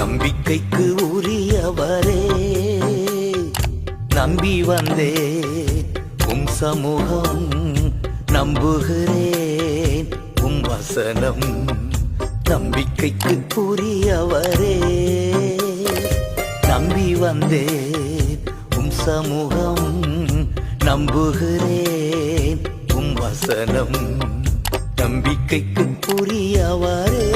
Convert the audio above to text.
நம்பிக்கைக்கு உரியவரே, நம்பி வந்தே உம் சமூகம், நம்புகிறேன் உம் வசனம். நம்பிக்கைக்கு உரியவரே, நம்பி வந்தே உம் சமூகம், நம்புகிறேன் உம் வசனம். நம்பிக்கைக்கு உரியவரே.